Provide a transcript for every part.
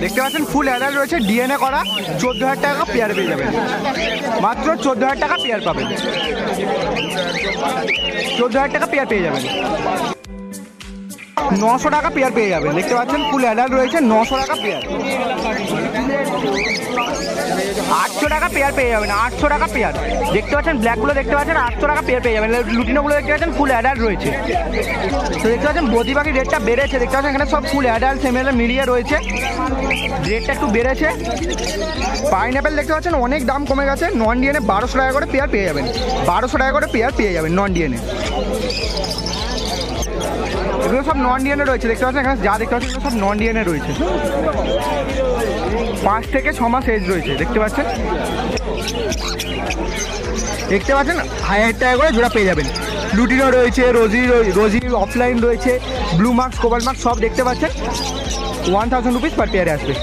দেখতে পাচ্ছেন full adult রয়েছে, ডিএনএ করা, 14,000 টাকা পেয়ার পেয়ে যাবেন। মাত্র 14,000 টাকা পেয়ার পাবেন, 14,000 টাকা পেয়ার পেয়ে যাবেন। 900 টাকা পেয়ার পেয়ে যাবেন। দেখতে পাচ্ছেন ফুল অ্যাডাল্ট রয়েছে, 900 টাকা পেয়ার। 800 টাকা পেয়ার পেয়ে যাবেন, 800 টাকা পেয়ার। দেখতে পাচ্ছেন ব্ল্যাকগুলো দেখতে পাচ্ছেন 800 টাকা পেয়ার পেয়ে যাবেন। লুটিনোগুলো দেখতে পাচ্ছেন ফুল অ্যাডাল্ট রয়েছে। তো দেখতে পাচ্ছেন বদি পাখির রেটটা বেড়েছে। দেখতে পাচ্ছেন এখানে সব ফুল অ্যাডাল্ট সেমিনার মিলিয়ে রয়েছে, রেটটা একটু বেড়েছে। পাইনঅ্যাপেল দেখতে পাচ্ছেন অনেক দাম কমে গেছে। নন ডিএনএ 1200 টাকা করে পেয়ার পেয়ে যাবেন, 1200 টাকা করে পেয়ার পেয়ে যাবেন নন ডিএনএ। এগুলো সব নন ডিএনএ রয়েছে। দেখতে পাচ্ছেন এখানে যা দেখতে পাচ্ছেন এগুলো সব নন ডিএনএ রয়েছে। 5 থেকে 6 মাস এজ রয়েছে। দেখতে পাচ্ছেন 1000 টাকা করে জোড়া পেয়ে যাবেন। লুটিনো রয়েছে, রোজি অফলাইন রয়েছে, ব্লু মার্কস, কোবাল্ট মার্কস সব দেখতে পাচ্ছেন। 1000 রুপিস পার পেয়ারে আসবে।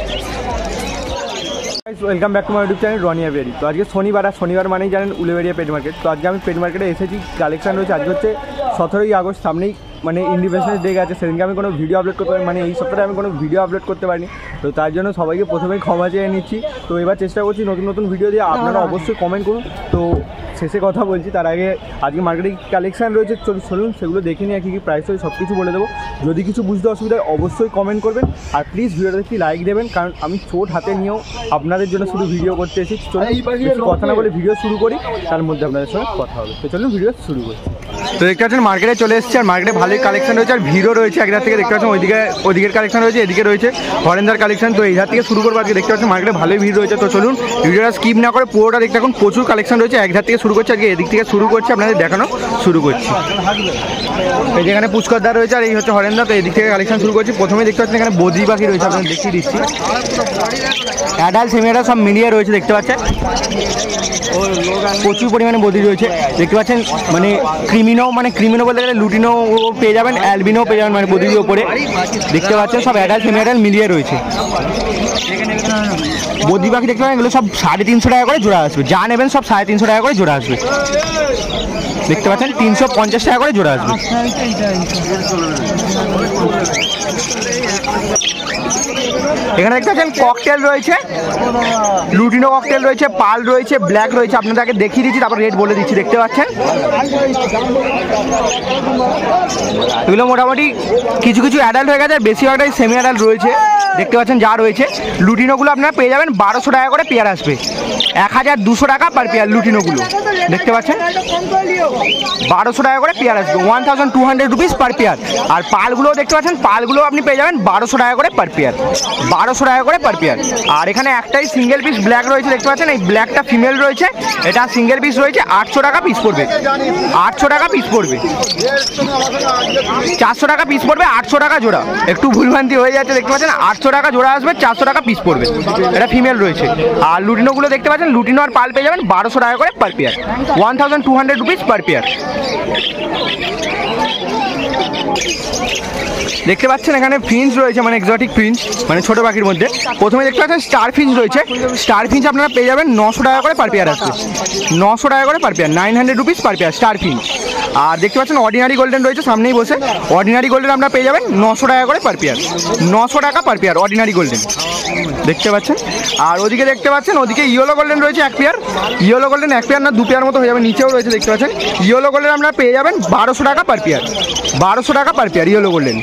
Welcome back to my YouTube channel Roni Aviary. তো আজকে শনিবার, আর শনিবার মানেই জানেন উলুবেড়িয়া পেট মার্কেট। তো আজকে আমি পেট মার্কেটে এসেছি, কালেকশন রয়েছে। আজকে হচ্ছে 17ই আগস্ট, সামনেই মানে ইন্ডিপেন্ডেন্স ডে গেছে। সেদিনকে আমি কোনো ভিডিও আপলোড করতে পারি, মানে এই সপ্তাহে আমি কোনো ভিডিও আপলোড করতে পারিনি। তো তার জন্য সবাইকে প্রথমেই ক্ষমা চেয়ে নিচ্ছি। তো এবার চেষ্টা করছি নতুন নতুন ভিডিও দিয়ে, আপনারা অবশ্যই কমেন্ট করুন। তো শেষে কথা বলছি, তার আগে আজকে মার্কেটে কালেকশন রয়েছে, চলুন সেগুলো দেখে নিয়ে কী কী প্রাইস হয় সব কিছু বলে দেবো। যদি কিছু বুঝতে অসুবিধা হয় অবশ্যই কমেন্ট করবেন, আর প্লিজ ভিডিওটা একটি লাইক দেবেন, কারণ আমি চোট হাতে নিয়েও আপনাদের জন্য শুধু ভিডিও করতে এসেছি। চলুন কথা না বলে ভিডিও শুরু করি, তার মধ্যে আপনাদের সঙ্গে কথা হবে। তো চলুন ভিডিও শুরু করি। তো দেখতে পাচ্ছেন মার্কেটে চলে এসেছে, আর মার্কেটে ভালোই কালেকশন রয়েছে, আর ভিড়ও রয়েছে। এক ধার থেকে দেখতে পাচ্ছেন ওইদিকের কালেকশন রয়েছে, এদিকে রয়েছে হরেন্দার কালেকশন। তো এই ধার থেকে শুরু করবো। আজকে দেখতে পাচ্ছেন মার্কেটে ভালোই ভিড় রয়েছে। তো চলুন ভিডিওটা স্কিপ না করে পুরোটা দেখতে থাকুন। প্রচুর কালেকশন রয়েছে, এক ধার থেকে শুরু করছে। আজকে এদিক থেকে শুরু করছি, আপনাদের দেখানো শুরু করছি। এই যেখানে পুষ্করদার রয়েছে, আর এই হচ্ছে হরেন্দা। তো এদিক থেকে কালেকশন শুরু করছি। প্রথমে দেখতে পাচ্ছেন এখানে বদ্রি পাখি রয়েছে, আপনাদের দেখিয়ে দিচ্ছি। অ্যাডাল্ট সেমি অ্যাডাল্ট সব মিলিয়ে রয়েছে। দেখতে পাচ্ছেন প্রচুর পরিমাণে বদ্রি রয়েছে। দেখতে পাচ্ছেন মানে ক্রিমিনো বলতে গেলে লুটিনো পেয়ে যাবেন, অ্যালবিনো পেয়ে যাবেন, মানে বদ্রির ওপরে। দেখতে পাচ্ছেন সব অ্যাডাল্ট সেমি অ্যাডাল্ট মিলিয়ে রয়েছে। বদ্রি পাখি দেখতে পাচ্ছেন এগুলো সব 350 টাকা করে জোড়া আসবে। যা নেবেন সব 350 টাকা করে জোড়া আসবে। দেখতে পাচ্ছেন 350 টাকা করে জোড়া আসবে। এখানে দেখতে পাচ্ছেন ককটেল রয়েছে, লুটিনো ককটেল রয়েছে, পাল রয়েছে, ব্ল্যাক রয়েছে। আপনাদেরকে দেখিয়ে দিচ্ছি, তারপর রেট বলে দিচ্ছি। দেখতে পাচ্ছেন এগুলো মোটামুটি কিছু কিছু অ্যাডাল্ট হয়ে গেছে, বেশিরভাগটাই সেমি অ্যাডাল্ট রয়েছে। দেখতে পাচ্ছেন যা রয়েছে। লুটিনোগুলো আপনারা পেয়ে যাবেন 1200 টাকা করে পেয়ার আসবে, 1200 টাকা পার পেয়ার লুটিনোগুলো। দেখতে পাচ্ছেন 1200 টাকা করে পেয়ার আসবে, 1200 রুপিস পার পেয়ার। আর পালগুলো দেখতে পাচ্ছেন, পালগুলো আপনি পেয়ে যাবেন 1200 টাকা করে পার পেয়ার, 1200 টাকা করে পার পেয়ার। আর এখানে একটাই সিঙ্গেল পিস ব্ল্যাক রয়েছে। দেখতে পাচ্ছেন এই ব্ল্যাকটা ফিমেল রয়েছে, এটা সিঙ্গেল পিস রয়েছে। 800 টাকা পিস পড়বে, 800 টাকা পিস পড়বে। 400 টাকা পিস পড়বে, 800 টাকা জোড়া। একটু ভুলভ্রান্তি হয়ে যাচ্ছে। দেখতে পাচ্ছেন 800 টাকা জোড়া আসবে, 400 টাকা পিস পড়বে। এটা ফিমেল রয়েছে। আর লুটিনোগুলো দেখতে পাচ্ছেন, লুটিনো আর পাল পেয়ে যাবেন 1200 টাকা করে per pair, 1200 rupees per pair. দেখতে পাচ্ছেন এখানে ফিঞ্চ রয়েছে, মানে এক্সোটিক ফিঞ্চ, মানে ছোটো পাখির মধ্যে। প্রথমে দেখতে পাচ্ছেন স্টার ফিঞ্চ রয়েছে। স্টার ফিঞ্চ আপনারা পেয়ে যাবেন 900 টাকা করে পার পেয়ার আসবে, 900 টাকা করে per pair, 900 rupees per pair star finch. আর দেখতে পাচ্ছেন অর্ডিনারি গোল্ডেন রয়েছে সামনেই বসে। অর্ডিনারি গোল্ডেন আপনারা পেয়ে যাবেন 900 টাকা করে পার পেয়ার, 900 টাকা পার পেয়ার অর্ডিনারি গোল্ডেন। দেখতে পাচ্ছেন। আর ওদিকে দেখতে পাচ্ছেন ওদিকে ইয়েলো গোল্ডেন রয়েছে এক পেয়ার। ইয়েলো গোল্ডেন এক পেয়ার না 2 পেয়ার মতো হয়ে যাবে, নিচেও রয়েছে। দেখতে পাচ্ছেন ইয়েলো গোল্ডেন আপনারা পেয়ে যাবেন 1200 টাকা পার পেয়ার, 1200 টাকা per pair yellow golden,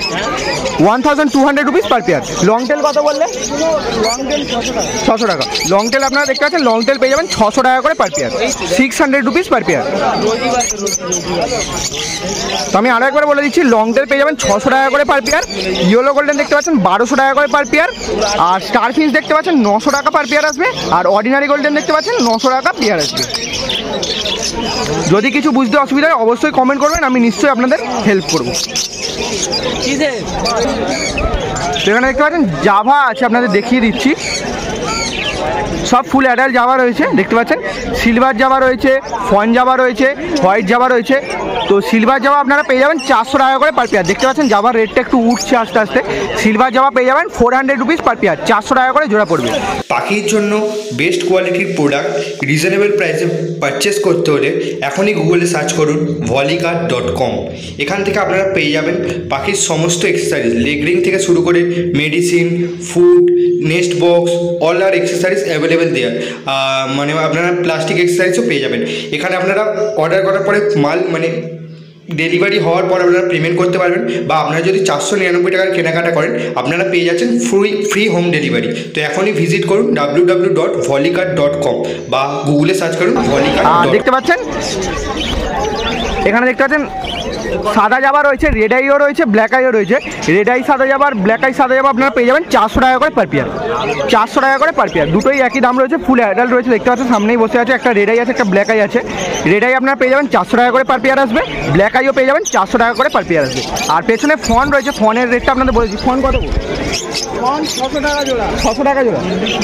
1200 rupees per pair. Long tail কত বললে? 600 টাকা। লং টেল আপনারা দেখতে পাচ্ছেন, লং টেল পেয়ে যাবেন 600 টাকা করে per pair, 600 rupees per pair. তো আমি আরও একবার বলে দিচ্ছি, লং টেল পেয়ে যাবেন 600 টাকা করে পার পেয়ার। ইয়েলো গোল্ডেন দেখতে পাচ্ছেন 1200 টাকা করে পার পেয়ার। আর স্টার ফিঞ্চ দেখতে পাচ্ছেন 900 টাকা পার পেয়ার আসবে। আর অর্ডিনারি গোল্ডেন দেখতে পাচ্ছেন 900 টাকা পেয়ার আসবে। যদি কিছু বুঝতে অসুবিধা হয় অবশ্যই কমেন্ট করবেন, আমি নিশ্চয়ই আপনাদের হেল্প করব। এখানে দেখতে পাচ্ছেন জাভা আছে, আপনাদের দেখিয়ে দিচ্ছি। সব ফুল অ্যাডাল্ট জাভা রয়েছে দেখতে পাচ্ছেন। সিলভার জাভা রয়েছে, ফন জাভা রয়েছে, হোয়াইট জাভা রয়েছে। তো সিলভার জাভা আপনারা পেয়ে যাবেন 400 টাকা করে পার পেয়ার। দেখতে পাচ্ছেন জাভার রেটটা একটু উঠছে আস্তে আস্তে। সিলভার জাভা পেয়ে যাবেন 400 রুপিস পার পেয়ার, 400 টাকা করে জোড়া পড়বে। পাখির জন্য বেস্ট কোয়ালিটির প্রোডাক্ট রিজনেবল প্রাইসে পারচেস করতে হলে এখনই গুগলে সার্চ করুন ভলিকার.com। এখান থেকে আপনারা পেয়ে যাবেন পাখির সমস্ত এক্সেসরিজ, লেগ রিং থেকে শুরু করে medicine, food, nest box, all are accessories available there. মানে আপনারা প্লাস্টিক এক্সেসরিজও পেয়ে যাবেন। এখানে আপনারা অর্ডার করার পরে মাল মানে ডেলিভারি হওয়ার পর আপনারা পেমেন্ট করতে পারবেন, বা আপনারা যদি 499 টাকার কেনাকাটা করেন আপনারা পেয়ে যাচ্ছেন ফ্রি হোম ডেলিভারি। তো এখনই ভিজিট করুন www.volicart.com বা গুগলে সার্চ করুন ভলিকার। দেখতে পাচ্ছেন এখানে দেখতে পাচ্ছেন সাদা জাভা রয়েছে, রেড আইও রয়েছে, ব্ল্যাক আইও রয়েছে। রেড আই সাদা জাভা আর ব্ল্যাক আই সাদা জাভা আপনারা পেয়ে যাবেন 400 টাকা করে পার পেয়ার, 400 টাকা করে পার পেয়ার। দুটোই একই দাম রয়েছে, ফুল অ্যাডাল্ট রয়েছে দেখতে পাচ্ছেন। সামনেই বসে আছে, একটা রেড আই আছে, একটা ব্ল্যাক আই আছে। রেড আই আপনারা পেয়ে যাবেন 400 টাকা করে পার পেয়ার আসবে, ব্ল্যাক আইও পেয়ে যাবেন 400 টাকা করে পার পেয়ার আসবে। আর পেছনে ফন রয়েছে, ফনের রেটটা আপনাদের বলেছি। ফন কত? ফন 600 টাকা জোড়া, 600 টাকা জোড়া।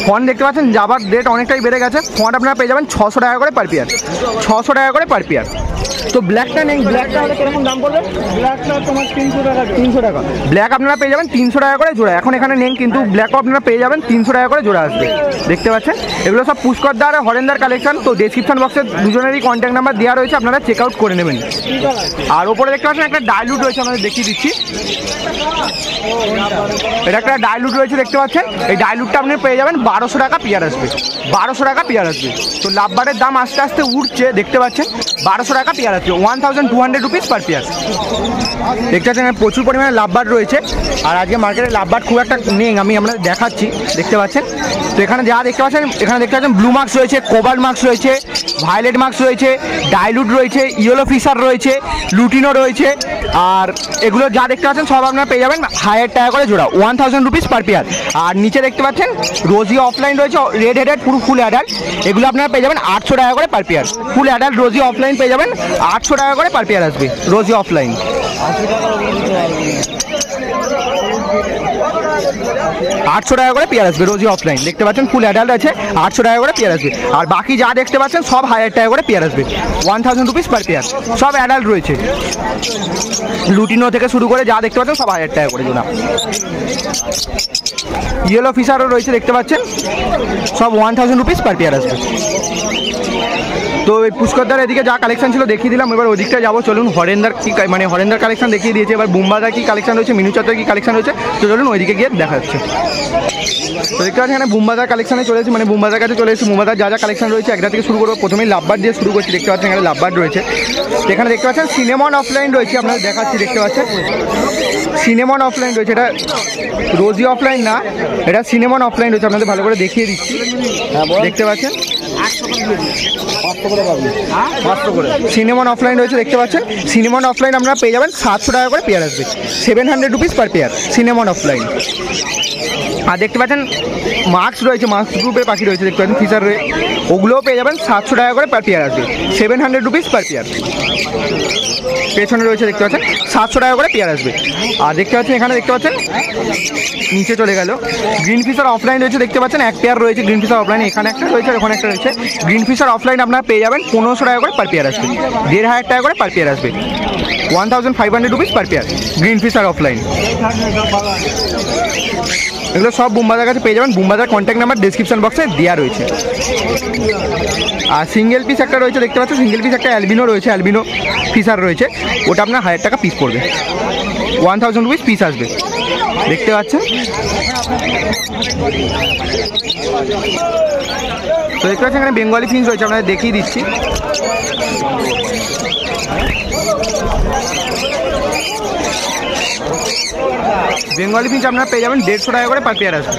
ফন দেখতে পাচ্ছেন জাভার রেট অনেকটাই বেড়ে গেছে। ফন আপনারা পেয়ে যাবেন 600 টাকা করে পার পেয়ার, 600 টাকা করে পার পেয়ার। তো ব্ল্যাকটা নেই, ব্ল্যাকটা হলে কিরকম দাম পড়বে? ব্ল্যাকটা তোমার 300 টাকা, 300 টাকা। ব্ল্যাক আপনারা পেয়ে যাবেন 300 টাকা করে জোড়া। এখন এখানে নেই, কিন্তু ব্ল্যাকও আপনারা পেয়ে যাবেন 300 টাকা করে জোড়া আসবে। দেখতে পাচ্ছেন এগুলো সব পুষ্করদার আর হরেন্দার কালেকশন। তো ডেসক্রিপশন বক্সে দুজনেরই কন্ট্যাক্ট নাম্বার দেওয়া রয়েছে, আপনারা চেক আউট করে নেবেন। আর ওপরে দেখতে পাচ্ছেন একটা ডাইলুট রয়েছে, আমাদের দেখিয়ে দিচ্ছি। এটা একটা ডাইলুট রয়েছে দেখতে পাচ্ছেন। এই ডাইলুটটা আপনি পেয়ে যাবেন 1200 টাকা পেয়ার আসবে, 1200 টাকা পেয়ার আসবে। তো লাভবারের দাম আস্তে আস্তে উঠছে দেখতে পাচ্ছেন। 1200 টাকা পেয়ার আসবে, 1200 রুপিস পার পেয়ার। দেখতে পাচ্ছেন প্রচুর পরিমাণে লাভবার্ড রয়েছে। আর আজকে মার্কেটে লাভবার্ড খুব একটা নেই, আমি আপনাদের দেখাচ্ছি দেখতে পাচ্ছেন। তো এখানে যা দেখতে পাচ্ছেন, এখানে দেখতে পাচ্ছেন ব্লু মার্কস রয়েছে, কোবাল্ট মার্কস রয়েছে, ভায়োলেট মার্কস রয়েছে, ডাইলুট রয়েছে, ইয়েলো ফিশার রয়েছে, লুটিনো রয়েছে। আর এগুলো যা দেখতে পাচ্ছেন সব আপনারা পেয়ে যাবেন 1000 টাকা করে জোড়া, 1000 রুপিস পার পেয়ার। আর নিচে দেখতে পাচ্ছেন রোজি অফলাইন রয়েছে, রেড হেডেড পুরো ফুল অ্যাডাল্ট। এগুলো আপনারা পেয়ে যাবেন 800 টাকা করে পার পেয়ার। ফুল অ্যাডাল্ট রোজি অফলাইন পেয়ে যাবেন 800 টাকা করে পার পেয়ার আসবে, রোজি অফলাইন। 800 টাকা করে পেয়ার আসবে রোজি অফলাইন। দেখতে পাচ্ছেন ফুল অ্যাডাল্ট আছে, 800 টাকা করে পেয়ার আসবে। আর বাকি যা দেখতে পাচ্ছেন সব 1000 টাকা করে পেয়ার আসবে, 1000 রুপিস পার পেয়ার। সব অ্যাডাল্ট রয়েছে, লুটিনো থেকে শুরু করে যা দেখতে পাচ্ছেন সব 1000 টাকা করে জোড়া। ইয়েলো ফিশারও রয়েছে দেখতে পাচ্ছেন, সব 1000 রুপিস পার পেয়ার আসবে। তো এই পুষ্করদার এদিকে যা কালেকশন ছিল দেখিয়ে দিলাম। এবার ওদিকটা যাবো, চলুন। হরেন্দার কি মানে হরেন্দার কালেকশন দেখিয়ে দিয়েছে, এবার বুম্বাদার কি কালেকশন রয়েছে, মিনু চত্বর কি কালেকশন রয়েছে, তো চলুন ওইদিকে গিয়ে দেখা যাচ্ছে। তো দেখতে পাচ্ছি এখানে বুম্বাদার কালেকশনে চলে এসেছি, মানে বুম্বাদার কাছে চলে এসেছি। বুম্বাদার যা যা কালেকশন রয়েছে একটা থেকে শুরু করবো। প্রথমেই লাভবার্ড দিয়ে শুরু করছি। দেখতে পাচ্ছেন এখানে লাভবার্ড রয়েছে। এখানে দেখতে পাচ্ছেন সিনেমন অফলাইন রয়েছে, আপনারা দেখাচ্ছি দেখতে পাচ্ছেন সিনেমন অফলাইন রয়েছে। এটা রোজি অফলাইন না, এটা সিনেমন অফলাইন রয়েছে, আপনাদের ভালো করে দেখিয়ে দিচ্ছি। দেখতে পাচ্ছেন সিনেমন অফলাইন রয়েছে দেখতে পাচ্ছেন। সিনেমন অফলাইন আপনারা পেয়ে যাবেন 700 টাকা করে পেয়ার আসবে, 700 rupees per pair cinnamon opaline. আর দেখতে পাচ্ছেন মার্কস রয়েছে, মার্কস গ্রুপের পাখি রয়েছে দেখতে পাচ্ছেন, ফিশার রয়েছে, ওগুলোও পেয়ে যাবেন 700 টাকা করে পার পেয়ার আসবে, 700 রুপিস পার পেয়ার। পেছনে রয়েছে দেখতে পাচ্ছেন 700 টাকা করে পেয়ার আসবে। আর দেখতে পাচ্ছেন এখানে দেখতে পাচ্ছেন নিচে চলে গেল গ্রিন ফিশার অফলাইন রয়েছে দেখতে পাচ্ছেন, এক পেয়ার রয়েছে গ্রিন ফিশার অফলাইন। এখানে একটা রয়েছে, ওখানে একটা রয়েছে। গ্রিন ফিশার অফলাইন আপনারা পেয়ে যাবেন 1500 টাকা করে পার পেয়ার আসবে, 1500 টাকা করে পার পেয়ার আসবে, 1500 rupees per pair green fisher offline. এগুলো সব বুম্বাদার কাছে পেয়ে যাবেন। বুম্বাদার কন্ট্যাক্ট নাম্বার ডেসক্রিপশন বক্সে দেওয়া রয়েছে। আর সিঙ্গেল পিস একটা রয়েছে দেখতে পাচ্ছেন, সিঙ্গেল পিস একটা অ্যালবিনো রয়েছে, অ্যালবিনো ফিশার রয়েছে, ওটা আপনার 1000 টাকা পিস পড়বে, 1000 রুপিস পিস আসবে। দেখতে পাচ্ছেন তো দেখতে পাচ্ছেন এখানে বেঙ্গলি ফিন্স রয়েছে, আপনাদের দেখিয়ে দিচ্ছি। বেঙ্গলি ফিন্স আপনারা পেয়ে যাবেন 150 টাকা করে পার পেয়ার আসবে,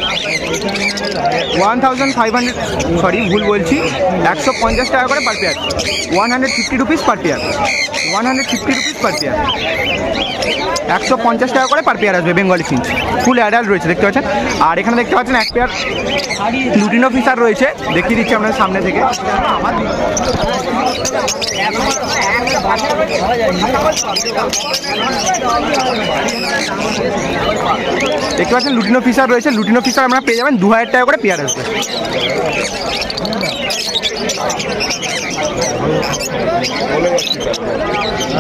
1500 সরি ভুল বলছি, 150 টাকা করে per pair, 150 rupees per pair, 150 rupees per pair. 150 টাকা করে পার পেয়ার আসবে বেঙ্গলি ফিঞ্চ, ফুল অ্যাডাল্ট রয়েছে দেখতে পাচ্ছেন। আর এখানে দেখতে পাচ্ছেন এক পেয়ার লুটিনো ফিশার রয়েছে, দেখিয়ে দিচ্ছি আপনাদের সামনে থেকে। দেখতে পাচ্ছেন লুটিনো ফিশার রয়েছে, লুটিনো ফিশার আপনারা পেয়ে যাবেন 2000 টাকা করে পেয়ার আসবে।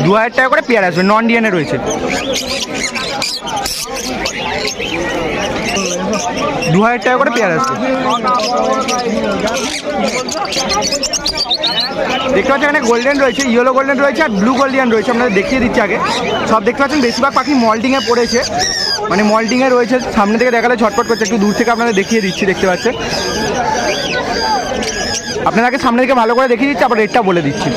2000 টাকা করে পেয়ার আসবে, নন ডিএনএ রয়েছে। 2000 টাকা করে পেয়ার আসবে। দেখতে পাচ্ছেন এখানে গোল্ডেন রয়েছে, ইয়েলো গোল্ডেন রয়েছে আর ব্লু গোল্ডেন রয়েছে, আপনাদের দেখিয়ে দিচ্ছি আগে। সব দেখতে পাচ্ছেন বেশিরভাগ পাখি মল্টিংয়ে পড়েছে, মানে মল্টিংয়ে রয়েছে। সামনে থেকে দেখালে ঝটপট করছে, একটু দূর থেকে আপনাদের দেখিয়ে দিচ্ছি। দেখতে পাচ্ছেন আপনাদেরকে সামনে থেকে ভালো করে দেখিয়ে দিচ্ছি, আবার রেটটা বলে দিচ্ছি।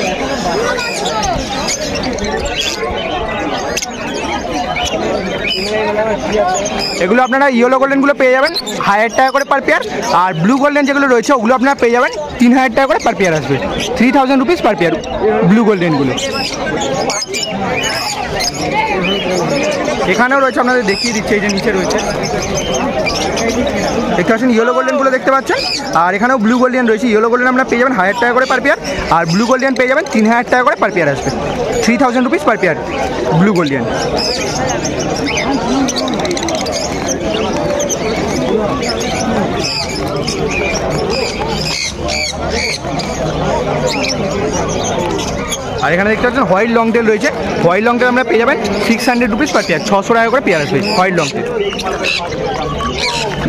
এগুলো আপনারা ইয়েলো গোল্ডেনগুলো পেয়ে যাবেন 1000 টাকা করে পার পেয়ার, আর ব্লু গোল্ডেন যেগুলো রয়েছে ওগুলো আপনারা পেয়ে যাবেন 3000 টাকা করে পার পেয়ার আসবে, 3000 রুপিস পার পেয়ার ব্লু গোল্ডেনগুলো। এখানেও রয়েছে, আপনাদের দেখিয়ে দিচ্ছি, এই যে নিচে রয়েছে দেখতে পাচ্ছেন ইয়েলো গোল্ডেনগুলো দেখতে পাচ্ছেন। আর এখানেও ব্লু গোল্ডেন রয়েছে, ইয়েলো গোল্ডেন আপনারা পেয়ে যাবেন 1000 টাকা করে পার পেয়ার, আর ব্লু গোল্ডেন পেয়ে যাবেন 3000 টাকা করে পার পেয়ার আসবে, 3000 rupees per pair blue golden. আর এখানে দেখতে পাচ্ছেন হোয়াইট লং টেল রয়েছে, হোয়াইট লং টেল আমরা পেয়ে যাবেন 600 রুপিস পার পেয়ার, 600 টাকা করে পেয়ার আসবে হোয়াইট লং টেল।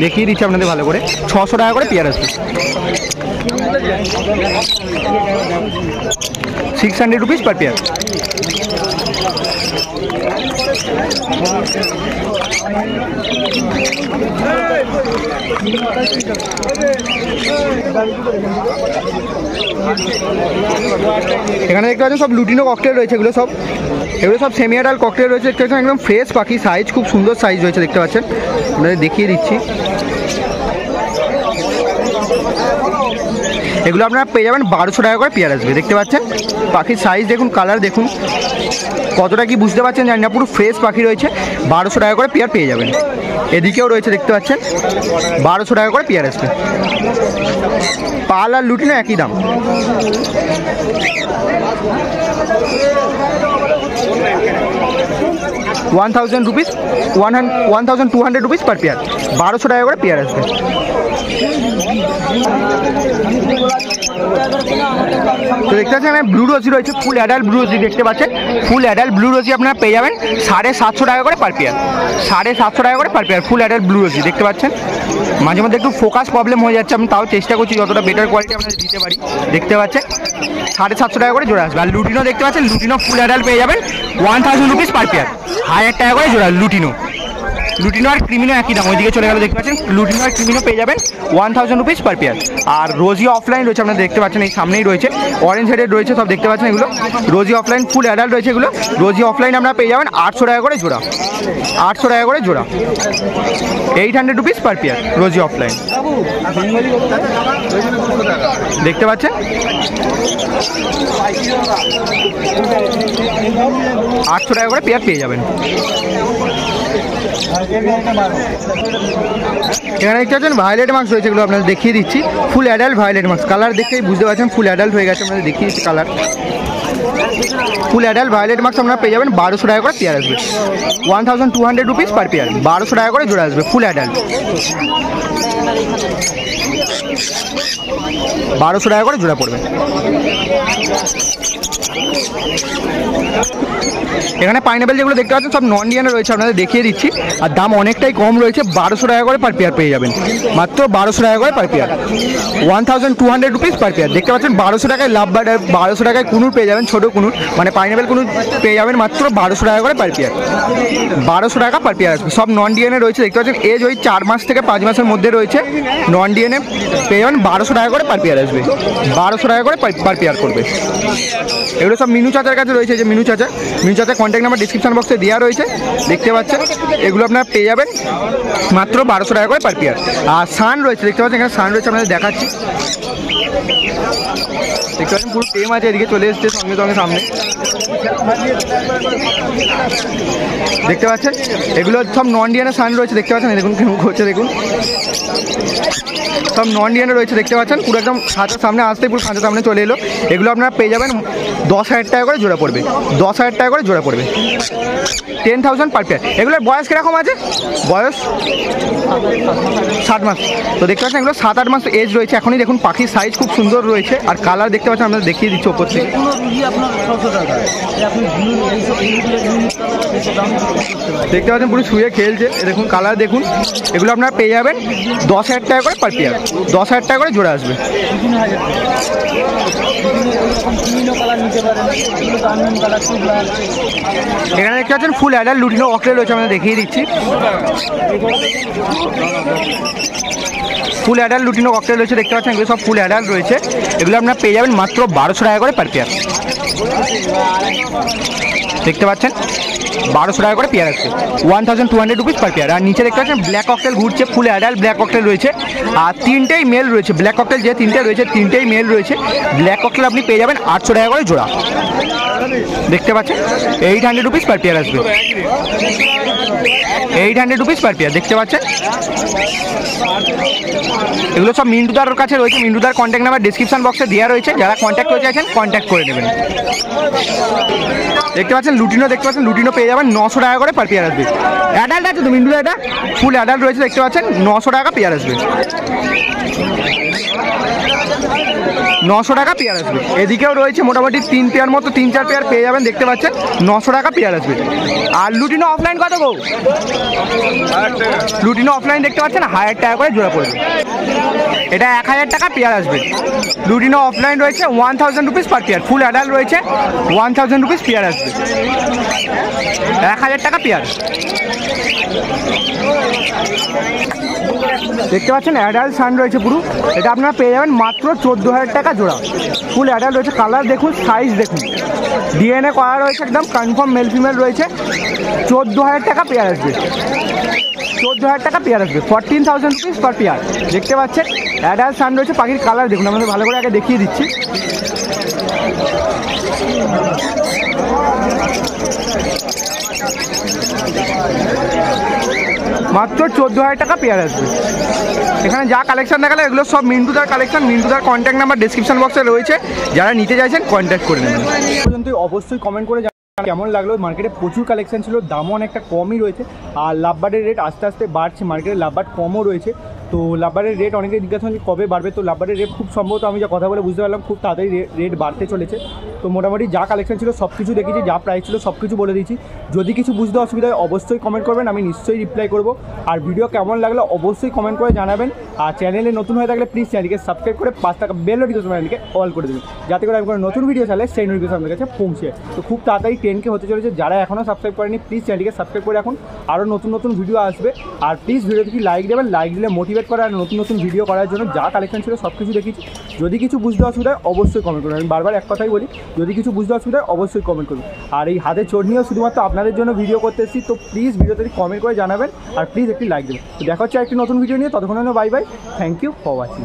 দেখিয়ে দিচ্ছি আপনাদের ভালো করে, 600 টাকা করে পেয়ার আসবে, 600 রুপিস পার পেয়ার। এখানে দেখতে পাচ্ছেন সব লুটিনো ককটেল রয়েছে, এগুলো সব সেমি অ্যাডাল্ট ককটেল রয়েছে দেখতে পাচ্ছেন, একদম ফ্রেশ পাখি, সাইজ খুব সুন্দর সাইজ রয়েছে দেখতে পাচ্ছেন, আপনাদের দেখিয়ে দিচ্ছি। এগুলো আপনারা পেয়ে যাবেন 1200 টাকা করে পেয়ার আসবে, দেখতে পাচ্ছেন পাখির সাইজ দেখুন, কালার দেখুন, কতটা কি বুঝতে পারছেন জানি না, পুরো ফ্রেশ পাখি রয়েছে, 1200 টাকা করে পেয়ার পেয়ে যাবেন। এদিকেও রয়েছে দেখতে পাচ্ছেন 1200 টাকা করে পেয়ার আসবে, পাল আর লুটিনো একই দাম। ₹1000 1200 রুপিস পার পেয়ার, 1200 টাকা করে পেয়ার আসবে। তো দেখতে পাচ্ছেন এখানে ব্লু রোজি রয়েছে, ফুল অ্যাডাল্ট ব্লু রোজি দেখতে পাচ্ছেন, ফুল অ্যাডাল্ট ব্লু রোজি আপনারা পেয়ে যাবেন 750 টাকা করে পার পেয়ার, 750 টাকা করে per pair full adult blue rosy দেখতে পাচ্ছেন। মাঝে মধ্যে একটু ফোকাস প্রবলেম হয়ে যাচ্ছে, আমি তাও চেষ্টা করছি যতটা বেটার কোয়ালিটি আপনাদের দিতে পারি। দেখতে পাচ্ছেন 750 টাকা করে জোড়া আসবে। আর লুটিনো দেখতে পাচ্ছেন, লুটিনো ফুল অ্যাডাল্ট পেয়ে যাবেন 1000 রুপিস পার পেয়ার, 1000 টাকা করে জোড়া লুটিনো। লুটিনো আর ক্রিমিনো একই দাম, ওইদিকে চলে গেলে দেখতে পাচ্ছেন লুটিনো আর ক্রিমিনো পেয়ে যাবেন 1000 রুপিস পার পেয়ার। আর রোজি অফলাইন রয়েছে, আপনারা দেখতে পাচ্ছেন এই সামনেই রয়েছে, অরেঞ্জ হেডেড রয়েছে, সব দেখতে পাচ্ছেন এগুলো রোজি অফলাইন ফুল অ্যাডাল্ট রয়েছে। এগুলো রোজি অফলাইন আপনারা পেয়ে যাবেন 800 টাকা করে জোড়া, 800 টাকা করে জোড়া, 800 রুপিস পার পেয়ার রোজি অফলাইন দেখতে পাচ্ছেন। 800 টাকা করে পেয়ার পেয়ে যাবেন। এখানে দেখতে পাচ্ছেন ভায়োলেট মার্কস রয়েছে, এগুলো আপনাদের দেখিয়ে দিচ্ছি, full adult violet marks, colour দেখেই বুঝতে পারছেন ফুল অ্যাডাল্ট হয়ে গেছে, আপনাদের দেখিয়ে দিচ্ছি colour. Full adult violet marks আপনারা পেয়ে যাবেন 1200 টাকা করে পেয়ার আসবে, 1200 রুপিস পার পেয়ার, 1200 টাকা করে জোড়া আসবে ফুল অ্যাডাল্ট, 1200 টাকা করে জোড়া পড়বে। এখানে পাইনাপেল যেগুলো দেখতে পাচ্ছেন সব নন ডিএনএ রয়েছে, আপনাদের দেখিয়ে দিচ্ছি, আর দাম অনেকটাই কম রয়েছে, 1200 টাকা করে পার পেয়ার পেয়ে যাবেন, মাত্র 1200 টাকা করে per pair, 1200 rupees per pair. দেখতে পাচ্ছেন 1200 টাকায় লাভ বার্ড, 1200 টাকায় কুনুর পেয়ে যাবেন, ছোটো কুনুর মানে পাইনাপেল কুনুর পেয়ে যাবেন মাত্র 1200 টাকা করে পার পেয়ার, 1200 টাকা পার পেয়ার আসবে। সব নন ডিএনএ রয়েছে দেখতে পাচ্ছেন, এজ ওই 4 মাস থেকে 5 মাসের মধ্যে রয়েছে, নন ডিএনএ পেয়ে যাবেন 1200 টাকা করে পার পেয়ার আসবে, 1200 টাকা করে পার পেয়ার করবে। এগুলো সব মিনু চাচার কাছে রয়েছে, যে মিনু চাচার কন্ট্যাক্ট নাম্বার ডিসক্রিপশন বক্সে দেওয়া রয়েছে, দেখতে পাচ্ছেন। এগুলো আপনারা পেয়ে যাবেন মাত্র 1200 টাকা করে পার পেয়ার। আর সান রয়েছে, দেখতে পাচ্ছেন এখানে সান রয়েছে, আপনাদের দেখাচ্ছি। দেখতে পাচ্ছেন পুরো টেম আছে, এদিকে চলে এসছে সঙ্গে সঙ্গে সামনে, দেখতে পাচ্ছেন। এগুলো সব নন ডিএনএ সান রয়েছে, দেখতে পাচ্ছেন। দেখুন কেমন করছে, দেখুন সব নন ডিএনএ রয়েছে, দেখতে পাচ্ছেন। পুরো একদম খাঁচার সামনে আসতে পুরো খাঁচার সামনে চলে এলো। এগুলো আপনারা পেয়ে যাবেন 10,000 টাকা করে জোড়া পড়বে, 10,000 টাকা করে জোড়া পড়বে, 10,000 পার পেয়ার। এগুলোর বয়স কীরকম আছে? বয়স 7 মাস। তো দেখতে পাচ্ছেন এগুলো 7-8 মাস এজ রয়েছে এখনই। দেখুন পাখির সাইজ খুব সুন্দর রয়েছে, আর কালার দেখতে পাচ্ছেন, আপনাদের দেখিয়ে দিচ্ছি ওপর থেকে। দেখতে পাচ্ছেন পুরো শুয়ে খেলছে, দেখুন কালার দেখুন। এগুলো আপনারা পেয়ে যাবেন 10,000 টাকা করে পার পেয়ার, 10,000 টাকা করে জোড়া আসবে। এখানে দেখতে পাচ্ছেন ফুল অ্যাডাল্ট লুটিনো অক্লেট রয়েছে, আমরা দেখিয়ে দিচ্ছি। ফুল অ্যাডাল্ট লুটিনো অক্লেট রয়েছে, দেখতে পাচ্ছেন। এগুলো সব ফুল অ্যাডাল্ট রয়েছে। এগুলো আপনারা পেয়ে যাবেন মাত্র 1200 টাকা করে পার পেয়ার, দেখতে পাচ্ছেন। 1200 টাকা করে পেয়ার আছে, 1200 রুপিস পার পেয়ার। আর নিচে দেখতে পাচ্ছেন ব্ল্যাক ককটেল ঘুরছে, ফুল অ্যাডাল্ট ব্ল্যাক ককটেল রয়েছে। আর 3টেই মেল রয়েছে, ব্ল্যাক ককটেল যে 3টে রয়েছে 3টেই মেল রয়েছে। ব্ল্যাক ককটেল আপনি পেয়ে যাবেন 800 টাকা করে জোড়া, দেখতে পাচ্ছেন। 800 রুপিস পার পেয়ার আসবে, 800 রুপিস পার পেয়ার, দেখতে পাচ্ছেন। এগুলো সব মিন্টুদার কাছে রয়েছে, মিন্টুদার কন্ট্যাক্ট নাম্বার ডিসক্রিপশন বক্সে দেওয়া রয়েছে, যারা কন্ট্যাক্ট করতে চাইছেন কন্ট্যাক্ট করে নেবেন। দেখতে পাচ্ছেন লুটিনো, দেখতে পাচ্ছেন লুটিনো পেয়ে যাবেন 900 টাকা করে পার পেয়ার আসবে। অ্যাডাল্ট আছে তো মিন্টুদা, এটা ফুল অ্যাডাল্ট রয়েছে, দেখতে পাচ্ছেন। 900 টাকা পেয়ার আসবে, 900 টাকা পেয়ার আসবে। এদিকেও রয়েছে মোটামুটি 3 পেয়ার মতো, 3-4 পেয়ার পেয়ে যাবেন, দেখতে পাচ্ছেন। 900 টাকা পেয়ার আসবে। আর লুটিনো অফলাইন কত গো? লুটিনো অফলাইন দেখতে পাচ্ছেন 1000 টাকা করে জোড়া পড়বে, এটা 1000 টাকা পেয়ার আসবে। লুটিনো অফলাইন রয়েছে 1000 rupees per pair, full adult রয়েছে 1000 রুপিস পেয়ার আসবে, 1000 টাকা পেয়ার। দেখতে পাচ্ছেন অ্যাডাল্ট সান রয়েছে পুরো, এটা আপনারা পেয়ে যাবেন মাত্র 14,000 টাকা জোড়া। ফুল অ্যাডাল্ট রয়েছে, কালার দেখুন, সাইজ দেখুন, ডিএনএ করা রয়েছে, একদম কনফার্ম মেল ফিমেল রয়েছে। 14,000 টাকা পেয়ার আসবে, 14,000 টাকা পেয়ার আসবে, 14,000 রুপিস পার পেয়ার, দেখতে পাচ্ছেন। অ্যাডাল্ট সান রয়েছে, পাখির কালার দেখুন, আমাদের ভালো করে আগে দেখিয়ে দিচ্ছি। মাত্র 14,000 টাকা পেয়ার আসবে। এখানে যা কালেকশন দেখালে এগুলো সব মিন্টুদার কালেকশন, মিন্টুদার কন্ট্যাক্ট নাম্বার ডিসক্রিপশন বক্সে রয়েছে, যারা নিতে চাইছেন কন্ট্যাক্ট করে নেবেন। পর্যন্ত অবশ্যই কমেন্ট করে কেমন লাগলো। মার্কেটে প্রচুর কালেকশন ছিল, দামও অনেকটা কমই রয়েছে। আর লাভবার্ডের রেট আস্তে আস্তে বাড়ছে, মার্কেটে লাভবার্ড কমও রয়েছে। তো লাভবার্ডের রেট অনেকে জিজ্ঞাসা করছে কবে বাড়বে, তো লাভবার্ডের রেট খুব সম্ভবত, আমি যা কথা বলে বুঝতে পারলাম, খুব তাড়াতাড়ি রেট বাড়তে চলেছে। তো মোটামুটি যা কালেকশন ছিল সব কিছু দেখেছি, যা প্রাইস ছিল সব কিছু বলে দিয়েছি। যদি কিছু বুঝতে অসুবিধা হয় অবশ্যই কমেন্ট করবেন, আমি নিশ্চয়ই রিপ্লাই করব। আর ভিডিও কেমন লাগলো অবশ্যই কমেন্ট করে জানাবেন। আর চ্যানেলে নতুন হয়ে থাকলে প্লিজ চ্যানেলকে সাবস্ক্রাইব করে 5 টাকা বেল নোটিফিকেশন বাটনকে অল করে দেবেন, যাতে করে আমি কোনো নতুন ভিডিও চাইলে সেই নোটিফিকেশন আপনার কাছে পৌঁছে। তো খুব তাড়াতাড়ি 10K হতে চলেছে, যারা এখনও সাবস্ক্রাইব করেনি প্লিজ চ্যানেলকে সাবস্ক্রাইব করে রাখুন, আরও নতুন নতুন ভিডিও আসবে। আর প্লিজ ভিডিওতে কি লাইক দেবেন, লাইক দিলে মোটিভেট করে আর নতুন নতুন ভিডিও করার জন্য। যা কালেকশন ছিল সব কিছু দেখেছি, যদি কিছু বুঝতে অসুবিধা হয় অবশ্যই কমেন্ট করুন। আমি বারবার এক কথাই বলি, যদি কিছু বুঝতে অসুবিধা হয় অবশ্যই কমেন্ট করুন। আর এই হাতে চোট নিয়েও শুধুমাত্র আপনাদের জন্য ভিডিও করতে এসেছি, তো প্লিজ ভিডিওতে কমেন্ট করে জানাবেন, আর প্লিজ একটি লাইক দেবেন। তো দেখা হচ্ছে একটি নতুন ভিডিও নিয়ে, ততক্ষণ bye bye, thank you for watching.